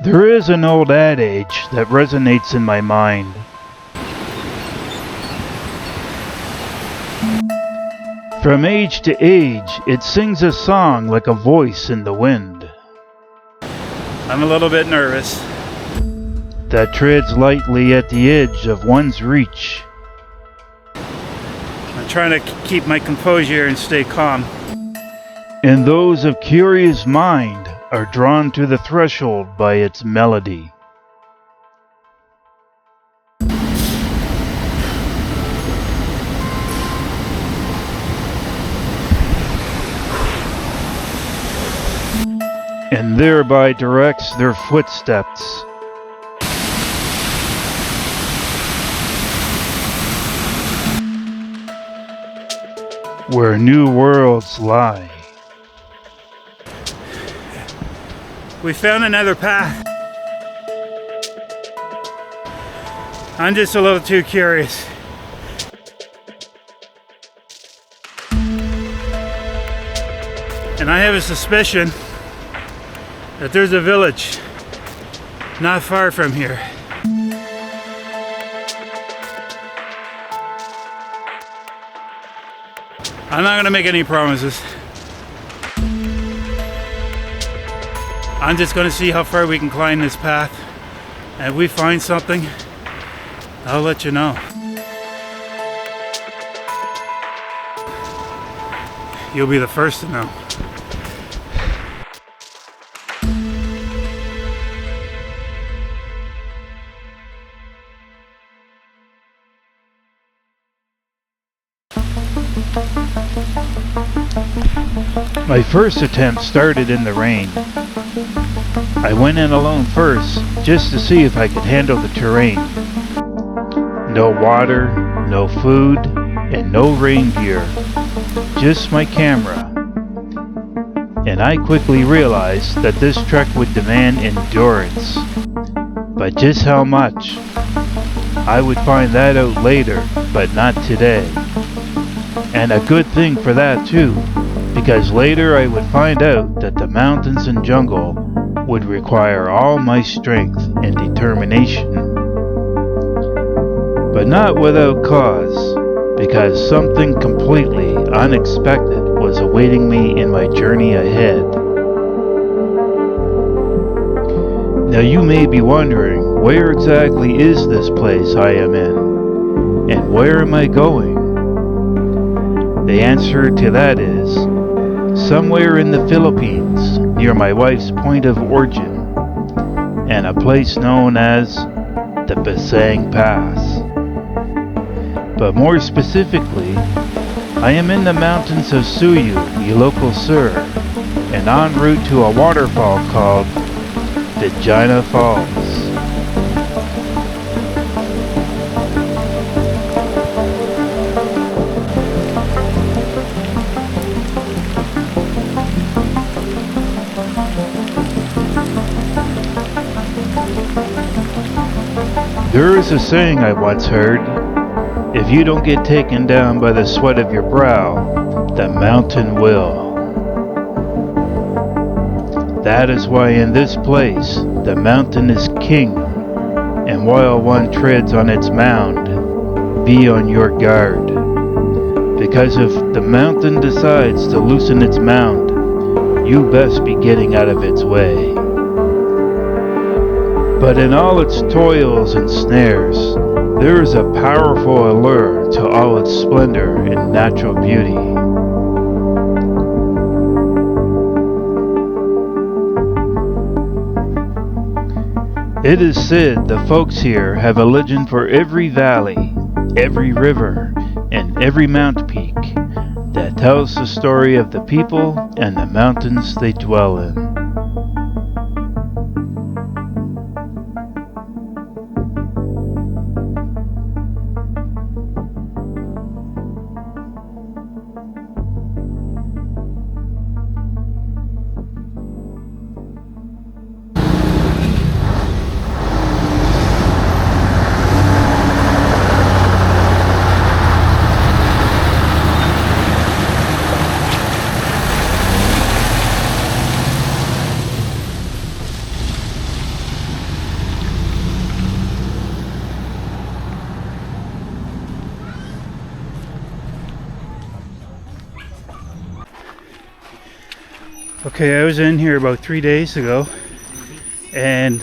There is an old adage that resonates in my mind. From age to age, it sings a song like a voice in the wind. I'm a little bit nervous. That treads lightly at the edge of one's reach. I'm trying to keep my composure and stay calm. And those of curious mind are drawn to the threshold by its melody. And thereby directs their footsteps. Where new worlds lie. We found another path. I'm just a little too curious. And I have a suspicion that there's a village not far from here. I'm not gonna make any promises. I'm just gonna see how far we can climb this path. And if we find something, I'll let you know. You'll be the first to know. My first attempt started in the rain. I went in alone first, just to see if I could handle the terrain. No water, no food, and no rain gear. Just my camera. And I quickly realized that this trek would demand endurance. But just how much? I would find that out later, but not today. And a good thing for that too, because later I would find out that the mountains and jungle would require all my strength and determination. But not without cause, because something completely unexpected was awaiting me in my journey ahead. Now you may be wondering, where exactly is this place I am in? And where am I going? The answer to that is, somewhere in the Philippines, near my wife's point of origin, and a place known as the Basang Pass. But more specifically, I am in the mountains of Suyo, Ilocos, and en route to a waterfall called Vagina Falls. There is a saying I once heard, if you don't get taken down by the sweat of your brow, the mountain will. That is why in this place, the mountain is king, and while one treads on its mound, be on your guard. Because if the mountain decides to loosen its mound, you best be getting out of its way. But in all its toils and snares, there is a powerful allure to all its splendor and natural beauty. It is said the folks here have a legend for every valley, every river, and every mount peak that tells the story of the people and the mountains they dwell in. Okay, I was in here about 3 days ago, and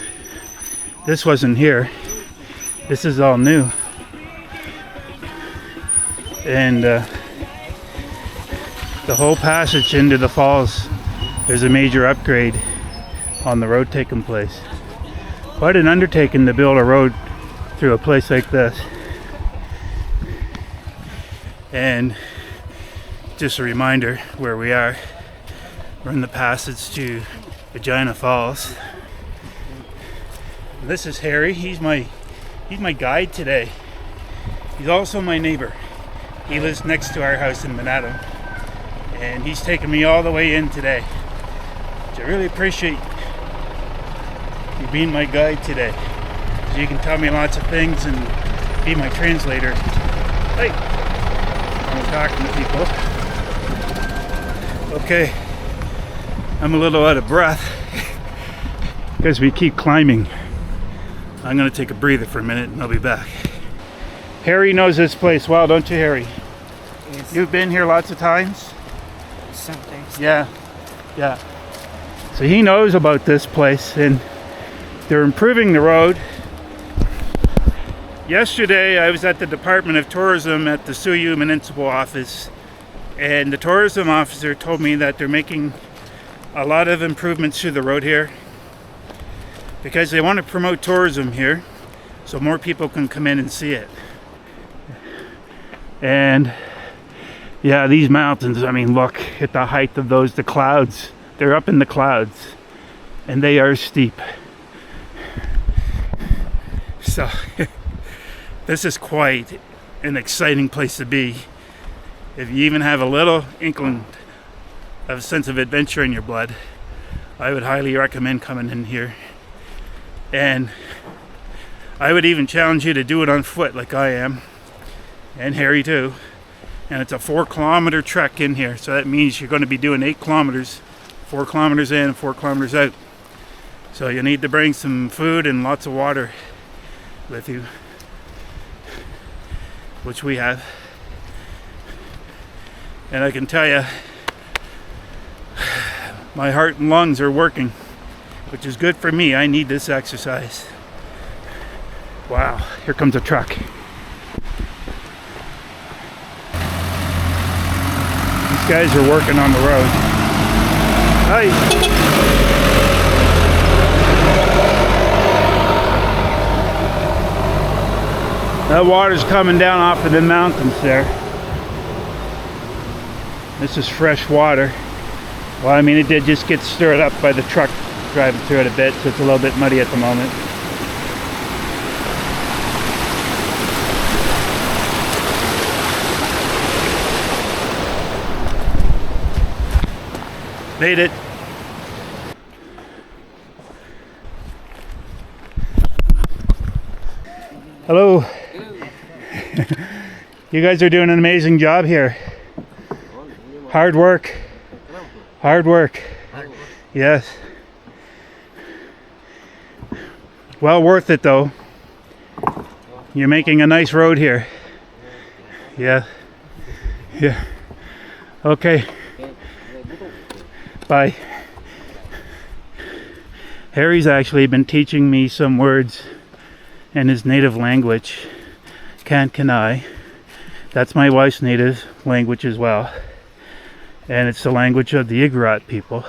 this wasn't here. This is all new. And the whole passage into the falls, there's a major upgrade on the road taking place. Quite an undertaking to build a road through a place like this. And just a reminder where we are. We're in the passage to Vagina Falls. This is Harry. He's my guide today. He's also my neighbor. He lives next to our house in Man-Atong, and he's taken me all the way in today. So I really appreciate you being my guide today. So you can tell me lots of things and be my translator. Hey, I'm talking to people. Okay, I'm a little out of breath because we keep climbing. I'm gonna take a breather for a minute and I'll be back. Harry knows this place well, don't you, Harry? Yes. You've been here lots of times? Sometimes. Yeah. So he knows about this place, and they're improving the road. Yesterday I was at the Department of Tourism at the Suyo municipal office, and the tourism officer told me that they're making a lot of improvements to the road here because they want to promote tourism here so more people can come in and see it. And yeah, these mountains, I mean, look at the height of those, the clouds. They're up in the clouds and they are steep. So this is quite an exciting place to be. If you even have a little inkling of a sense of adventure in your blood, I would highly recommend coming in here. And I would even challenge you to do it on foot like I am, and Harry too. And it's a 4-kilometer trek in here, so that means you're going to be doing 8 kilometers, 4 kilometers in and 4 kilometers out. So you need to bring some food and lots of water with you, which we have. And I can tell you, my heart and lungs are working, which is good for me. I need this exercise. Wow, here comes a truck. These guys are working on the road. Hi. That water's coming down off of the mountains there. This is fresh water. Well, I mean, it did just get stirred up by the truck driving through it a bit, so it's a little bit muddy at the moment. Made it. Hello. You guys are doing an amazing job here. Hard work. Hard work. Yes. Well worth it though. You're making a nice road here. Yeah. Yeah. Okay. Bye. Harry's actually been teaching me some words in his native language, Kankaneay. That's my wife's native language as well. And it's the language of the Igorot people.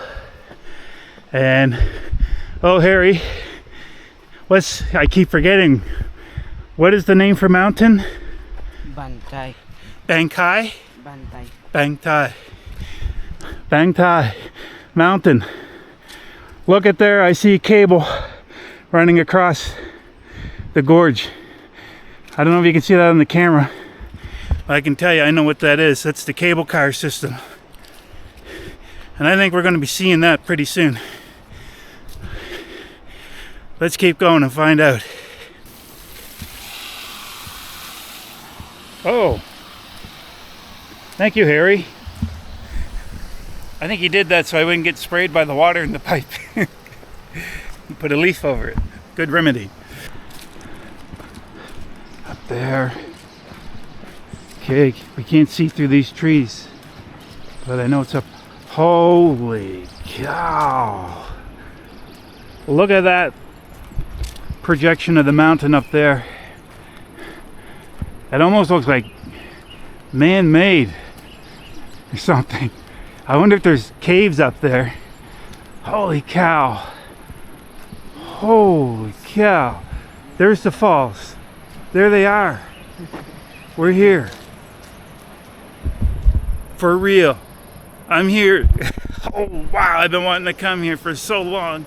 And, oh Harry, I keep forgetting. What is the name for mountain? Bantay. Bantay? Bantay. Bantay. Bantay mountain. Look at there, I see a cable running across the gorge. I don't know if you can see that on the camera, but I can tell you I know what that is. That's the cable car system. And I think we're going to be seeing that pretty soon. Let's keep going and find out. Oh, thank you, Harry. I think he did that so I wouldn't get sprayed by the water in the pipe. He put a leaf over it. Good remedy. Up there. Okay, we can't see through these trees, but I know it's up. Holy cow. Look at that projection of the mountain up there. It almost looks like man-made or something. I wonder if there's caves up there. Holy cow. Holy cow. There's the falls. There they are. We're here. For real. I'm here. Oh wow, I've been wanting to come here for so long.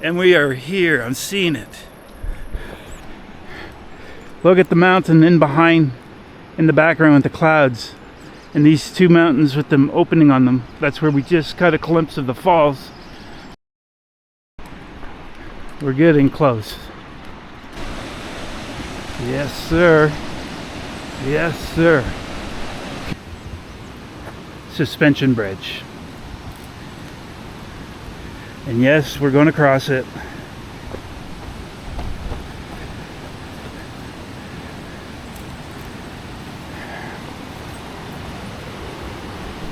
And we are here. I'm seeing it. Look at the mountain in behind, in the background with the clouds. And these two mountains with them opening on them. That's where we just got a glimpse of the falls. We're getting close. Yes, sir. Yes, sir. Suspension bridge. And yes, we're going to cross it.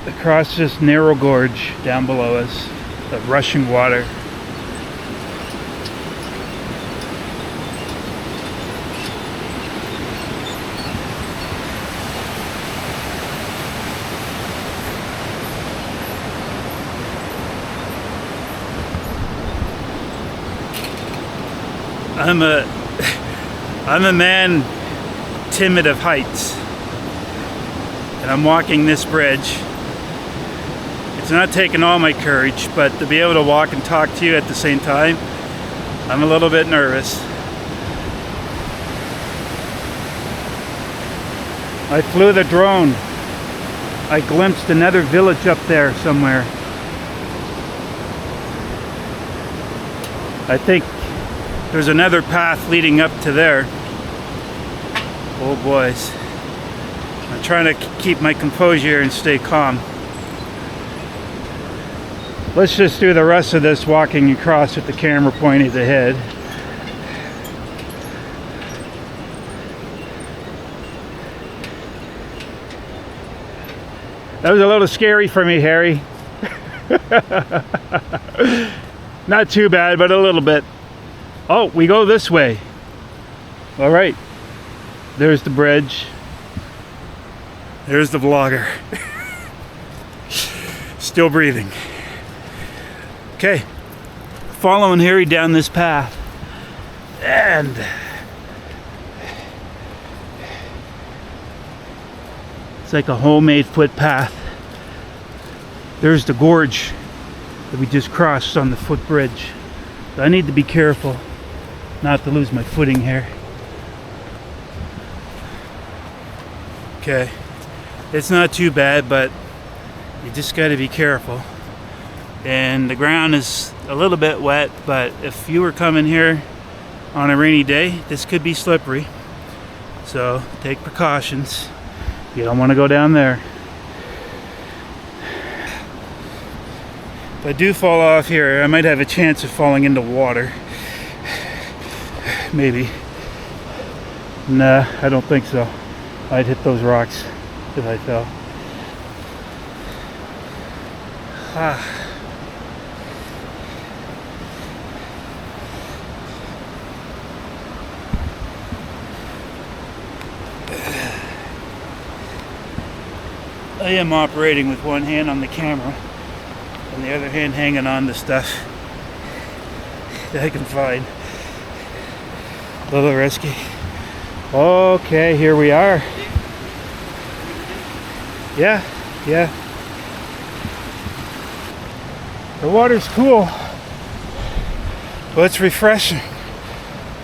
Across this narrow gorge down below us, the rushing water. I'm a man timid of heights, and I'm walking this bridge. It's not taking all my courage, but to be able to walk and talk to you at the same time, I'm a little bit nervous. I flew the drone. I glimpsed another village up there somewhere. I think there's another path leading up to there. Oh boys. I'm trying to keep my composure and stay calm. Let's just do the rest of this walking across with the camera pointed ahead. That was a little scary for me, Harry. Not too bad, but a little bit. Oh, we go this way. All right. There's the bridge. There's the vlogger. Still breathing. Okay. Following Harry down this path. And it's like a homemade footpath. There's the gorge that we just crossed on the footbridge. So I need to be careful not to lose my footing here. Okay, it's not too bad, but you just got to be careful. And the ground is a little bit wet, but if you were coming here on a rainy day, this could be slippery. So take precautions. You don't want to go down there. If I do fall off here, I might have a chance of falling into water. Maybe. Nah, I don't think so. I'd hit those rocks if I fell. I am operating with one hand on the camera and the other hand hanging on to stuff that I can find. A little risky. Okay, here we are. Yeah. The water's cool, but it's refreshing.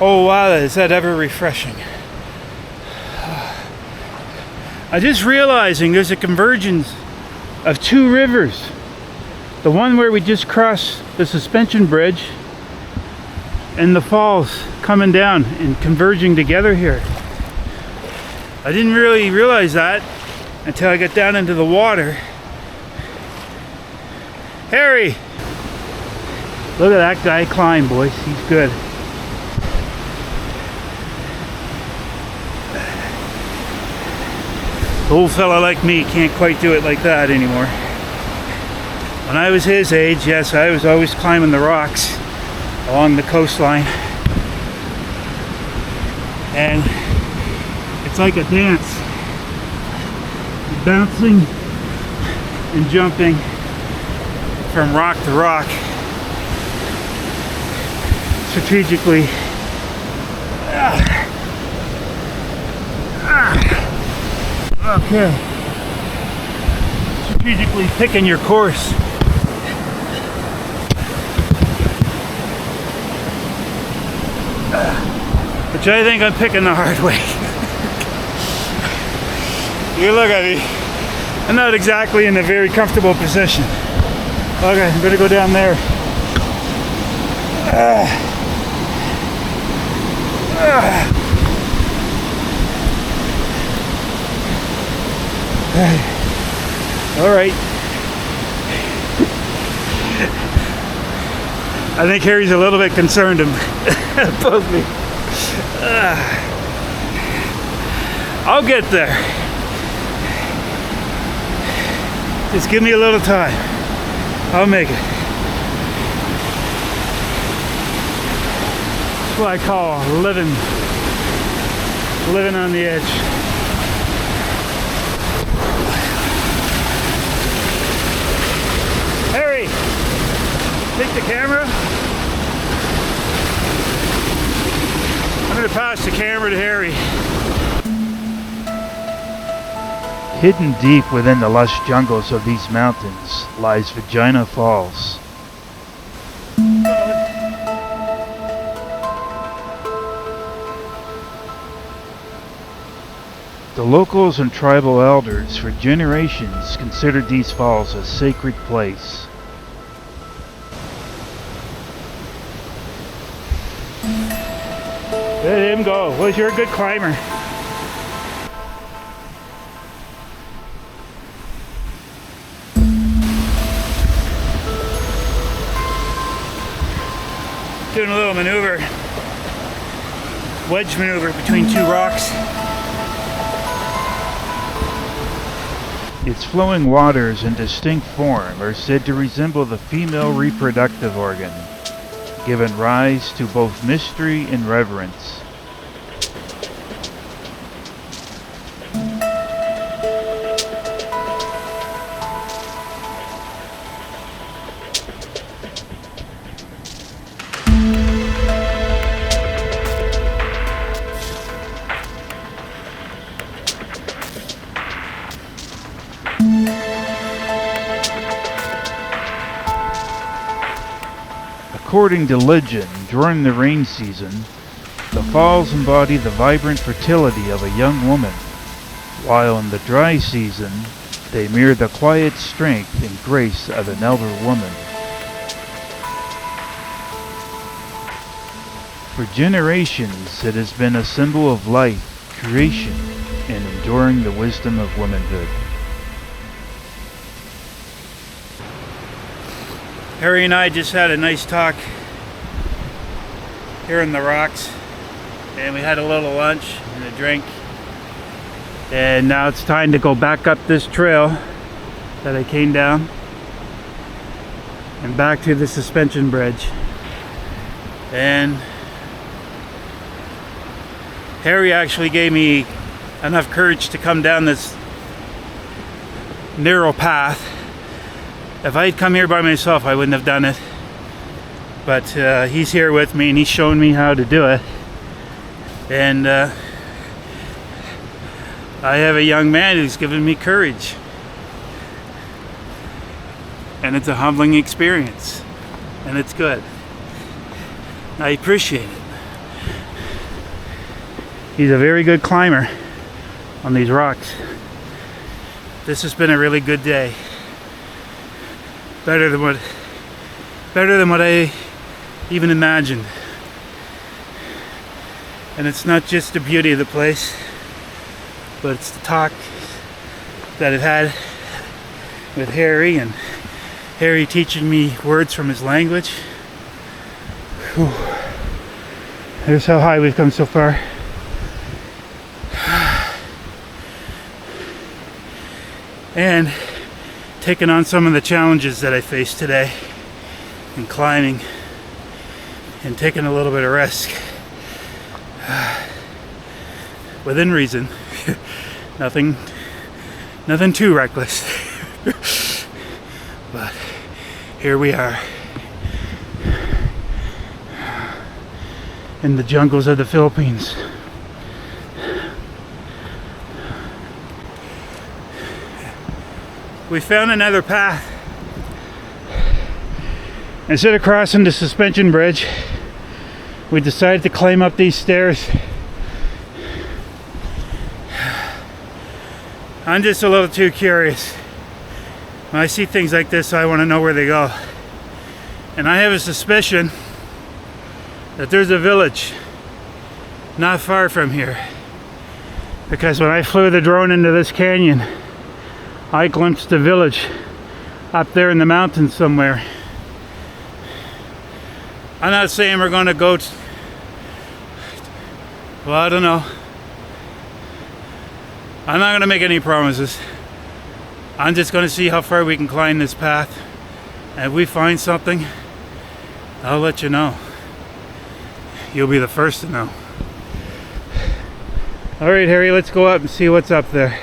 Oh wow, is that ever refreshing. I'm just realizing there's a convergence of two rivers. The one where we just crossed the suspension bridge and the falls coming down and converging together here. I didn't really realize that until I got down into the water. Harry! Look at that guy climb, boys. He's good. An old fella like me can't quite do it like that anymore. When I was his age, yes, I was always climbing the rocks along the coastline. And it's like a dance. Bouncing and jumping from rock to rock. Strategically. Okay. Strategically picking your course. Which I think I'm picking the hard way. You look at me. I'm not exactly in a very comfortable position. Okay, I'm gonna go down there. All right. I think Harry's a little bit concerned about me. I'll get there. Just give me a little time. I'll make it. That's what I call living on the edge. Harry, take the camera. I'm going to pass the camera to Harry. Hidden deep within the lush jungles of these mountains lies Vagina Falls. The locals and tribal elders for generations considered these falls a sacred place. Let him go. Well, you're a good climber. Doing a little maneuver, wedge maneuver between two rocks. Its flowing waters in distinct form are said to resemble the female reproductive organ, giving rise to both mystery and reverence. According to legend, during the rain season, the falls embody the vibrant fertility of a young woman, while in the dry season, they mirror the quiet strength and grace of an elder woman. For generations, it has been a symbol of life, creation, and enduring the wisdom of womanhood. Harry and I just had a nice talk here in the rocks, and we had a little lunch and a drink, and now it's time to go back up this trail that I came down and back to the suspension bridge. And Harry actually gave me enough courage to come down this narrow path. If I'd come here by myself, I wouldn't have done it. But he's here with me, and he's showing me how to do it. And I have a young man who's given me courage. And it's a humbling experience. And it's good. I appreciate it. He's a very good climber on these rocks. This has been a really good day. Better than what I even imagined. And it's not just the beauty of the place, but it's the talk that I've had with Harry, and Harry teaching me words from his language. Whew. Here's how high we've come so far. And taken on some of the challenges that I faced today in climbing and taking a little bit of risk. Within reason. Nothing too reckless. But here we are in the jungles of the Philippines. We found another path. Instead of crossing the suspension bridge, we decided to climb up these stairs. I'm just a little too curious. When I see things like this, I want to know where they go. And I have a suspicion that there's a village not far from here. Because when I flew the drone into this canyon, I glimpsed a village up there in the mountains somewhere. I'm not saying we're going to go well, I don't know. I'm not going to make any promises. I'm just going to see how far we can climb this path. And if we find something, I'll let you know. You'll be the first to know. Alright, Harry, let's go up and see what's up there.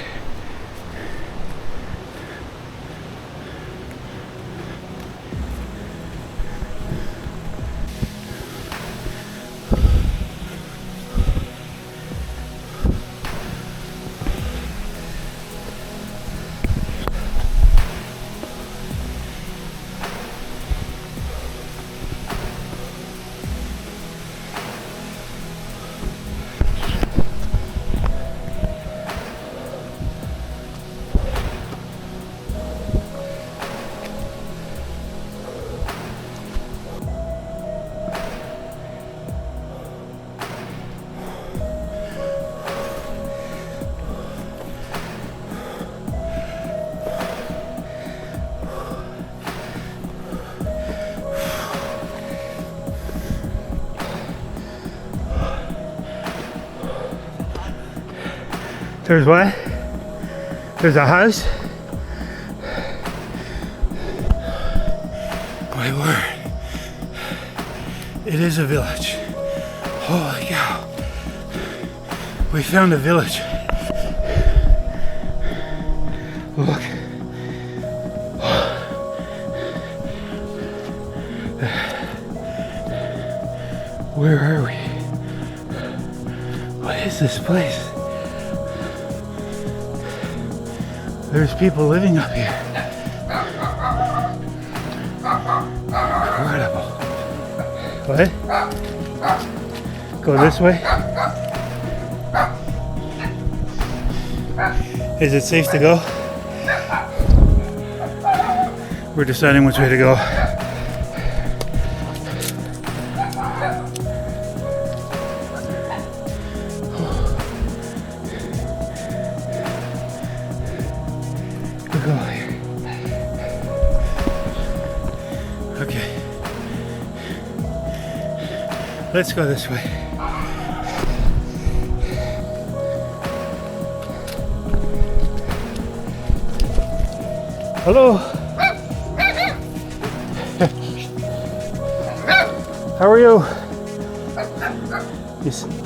There's what? There's a house? My word. It is a village. Holy cow. We found a village. Look. Where are we? What is this place? There's people living up here. Incredible. What? Go this way? Is it safe to go? We're deciding which way to go. Okay. Let's go this way. Hello. How are you?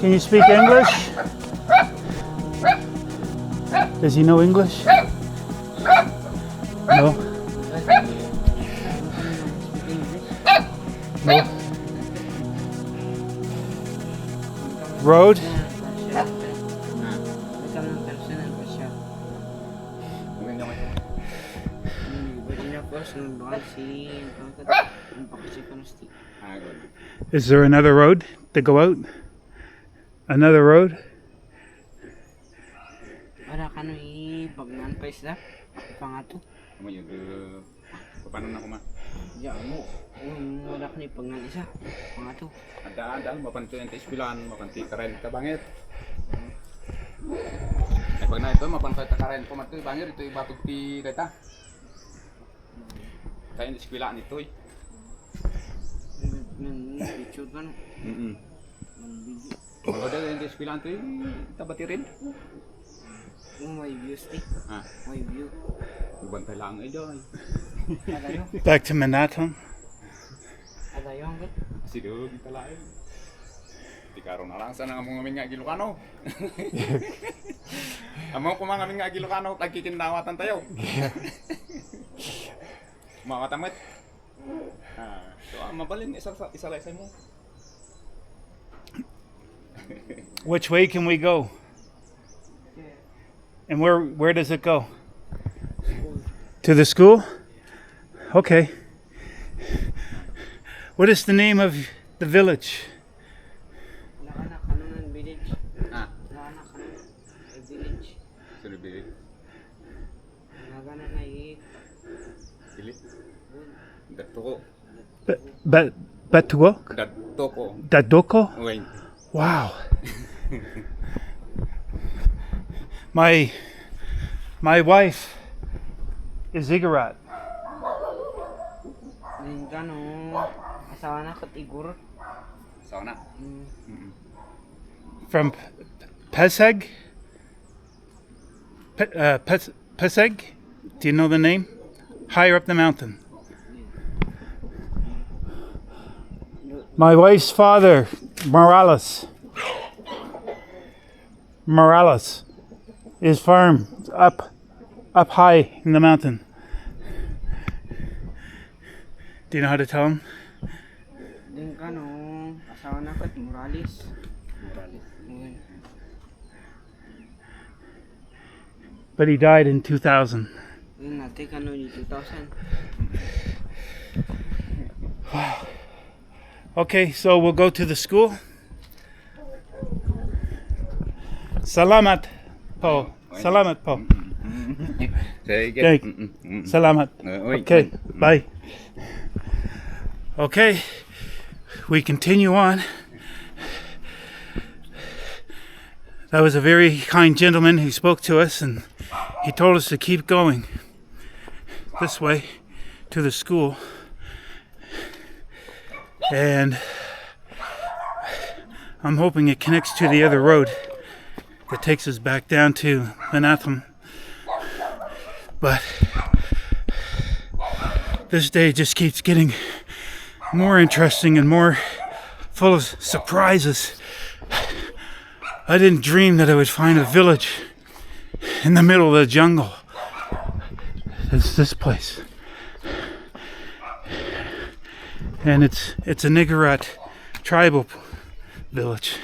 Can you speak English? Does he know English? No? No? Road? Is there another road to go out? Another road? Wala ka nung ipagnan pa isla? Pangato? Paano na kuma? Diyan mo. Wala ka nung ipagnan isa. Pangato. Ada, mapanti ang ispilan, mapanti karen ka bangit. Ay pag na ito, mapanti ka karen ko matoy bangit, ito ibatog ti data. Kaya ang ispilan ito eh. Picture ka no? Kalau ada yang di sepilan tu, kita batirin. May views eh. Ah, May view. Bantay lang ay doon. Adayo. Back to Man-Atong. Adayo hanggang. Sige, kita lain. Di karon na lang sana nga mga amin nga Ilocano. Amo ko mga amin nga Ilocano tagkikindawatan tayo. Mga tamit. So mabalin isa sa mo. Which way can we go? And where does it go? To the school? Okay. What is the name of the village? Nakanak kanunan village. Ah, Nakanak kanunan village. sudah bili. Nagana na Bili. Dadtuco. Dadtuco? Dadtuco. Dadtuco? Wait. Wow. My wife is Igorot. Din kano asawa na kat Igorot. Sauna. From Peseg? Peseg? Do you know the name? Higher up the mountain. My wife's father, Morales, is farm up high in the mountain. Do you know how to tell him? Din kano asawa na kat Morales. But he died in 2000. Din natin kano ni 2000. Okay, so we'll go to the school. Salamat po. Salamat po. Okay. Salamat. Okay, bye. Okay, we continue on. That was a very kind gentleman who spoke to us, and he told us to keep going this way to the school. And I'm hoping it connects to the other road that takes us back down to Man-Atong. But this day just keeps getting more interesting and more full of surprises. I didn't dream that I would find a village in the middle of the jungle. It's this place. And it's a Igorot tribal village.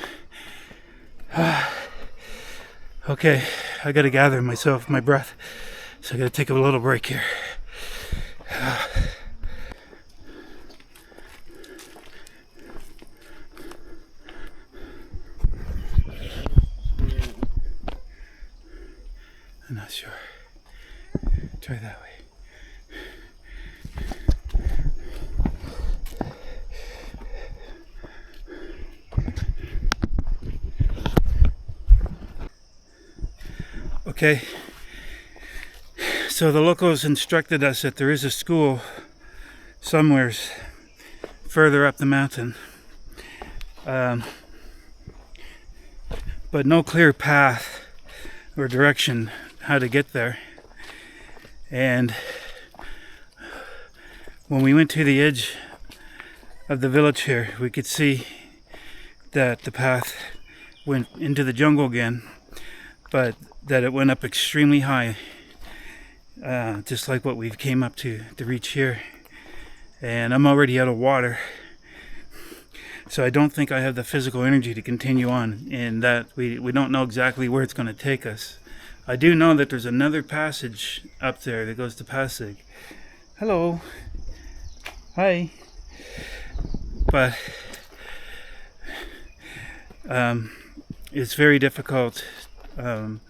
Okay, I gotta gather myself, my breath. So I gotta take a little break here. I'm not sure. Try that way. Okay, so the locals instructed us that there is a school somewhere further up the mountain, but no clear path or direction how to get there. And when we went to the edge of the village here, we could see that the path went into the jungle again, but that it went up extremely high, just like what we came up to reach here. And I'm already out of water, so I don't think I have the physical energy to continue on, and that we don't know exactly where it's going to take us. I do know that there's another passage up there that goes to Pasig. Hello. Hi. But it's very difficult to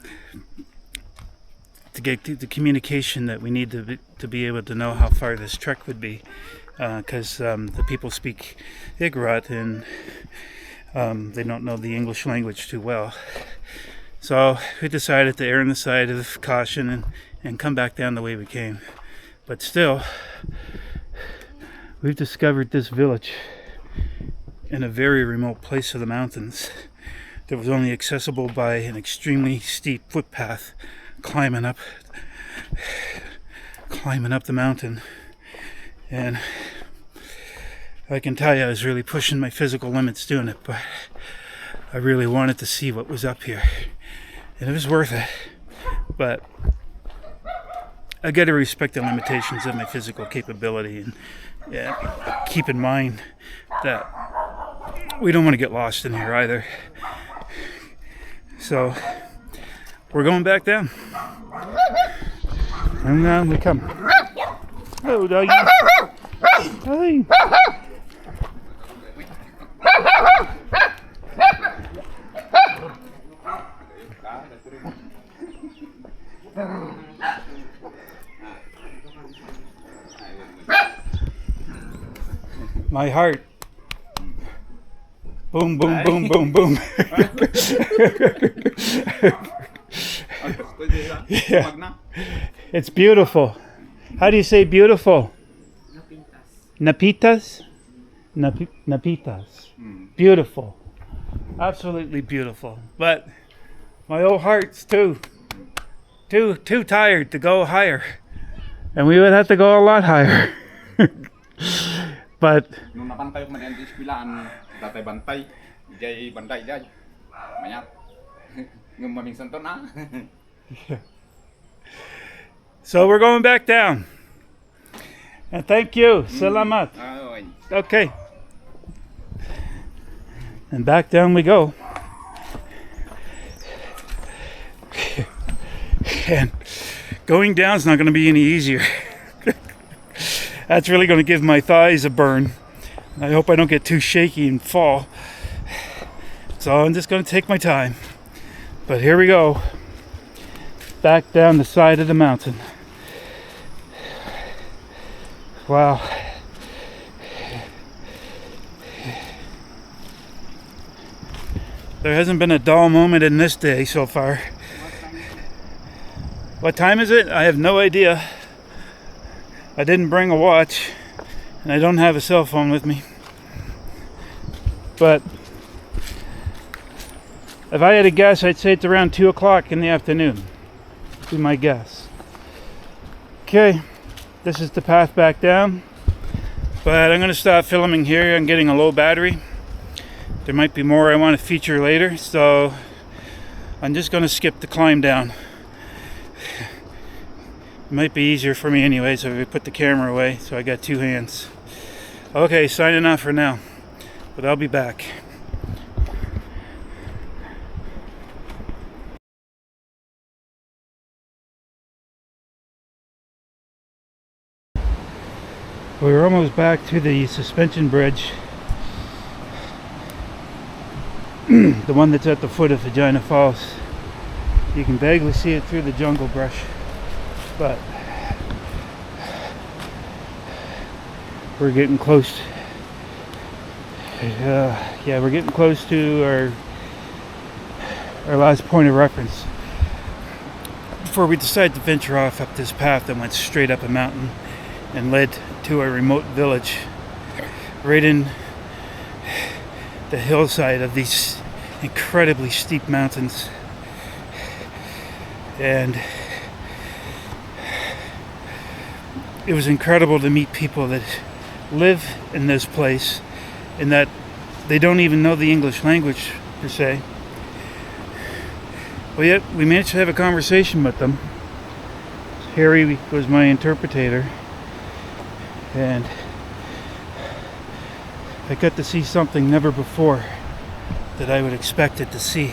get the communication that we need to be able to know how far this trek would be, because the people speak Igorot and they don't know the English language too well. So we decided to err on the side of caution and come back down the way we came. But still, we've discovered this village in a very remote place of the mountains that was only accessible by an extremely steep footpath climbing up climbing up the mountain. And I can tell you I was really pushing my physical limits doing it, but I really wanted to see what was up here. And it was worth it. But I got to respect the limitations of my physical capability, and keep in mind that we don't want to get lost in here either. So we're going back down. And down we come. Oh, doggy. Hi. My heart. Boom, boom, boom, boom, boom. Yeah. It's beautiful. How do you say beautiful? Napintas. Napintas. Beautiful. Absolutely beautiful. But my old heart's too tired to go higher. And we would have to go a lot higher. But Nung napantay ko man ang ispilaan, datay bantay, jay bantay jay. Mayat. Ngum maminsan to na. so we're going back down. And thank you. Salamat. Okay. And back down we go. And going down is not going to be any easier. That's really going to give my thighs a burn. I hope I don't get too shaky and fall. So I'm just going to take my time. But here we go. Back down the side of the mountain. Wow. There hasn't been a dull moment in this day so far. What time is it? I have no idea. I didn't bring a watch, and I don't have a cell phone with me. But if I had to guess, I'd say it's around 2 o'clock in the afternoon. Be my guess. Okay, this is the path back down. But I'm going to stop filming here. I'm getting a low battery. There might be more I want to feature later, so I'm just going to skip the climb down. It might be easier for me anyway, so we put the camera away, so I got 2 hands. Okay, signing off for now, but I'll be back. We're almost back to the suspension bridge. The one that's at the foot of Vagina Falls. You can vaguely see it through the jungle brush. But we're getting close. Yeah, we're getting close to our last point of reference before we decide to venture off up this path that went straight up a mountain and led to a remote village right in the hillside of these incredibly steep mountains. And it was incredible to meet people that live in this place and that they don't even know the English language per se. But yet we managed to have a conversation with them. Harry was my interpreter, and I got to see something never before that I would expect it to see.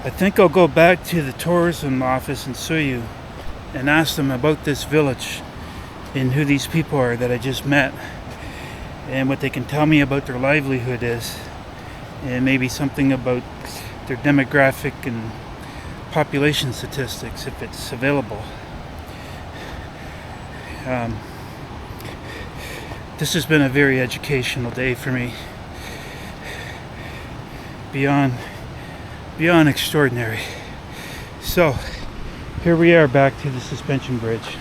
I think I'll go back to the tourism office in Suyo and ask them about this village and who these people are that I just met and what they can tell me about their livelihood is, and maybe something about their demographic and population statistics if it's available. This has been a very educational day for me, beyond extraordinary. So here we are back to the suspension bridge,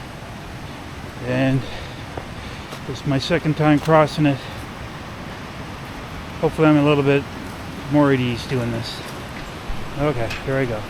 and this is my second time crossing it. Hopefully I'm a little bit more at ease doing this. Okay, here I go.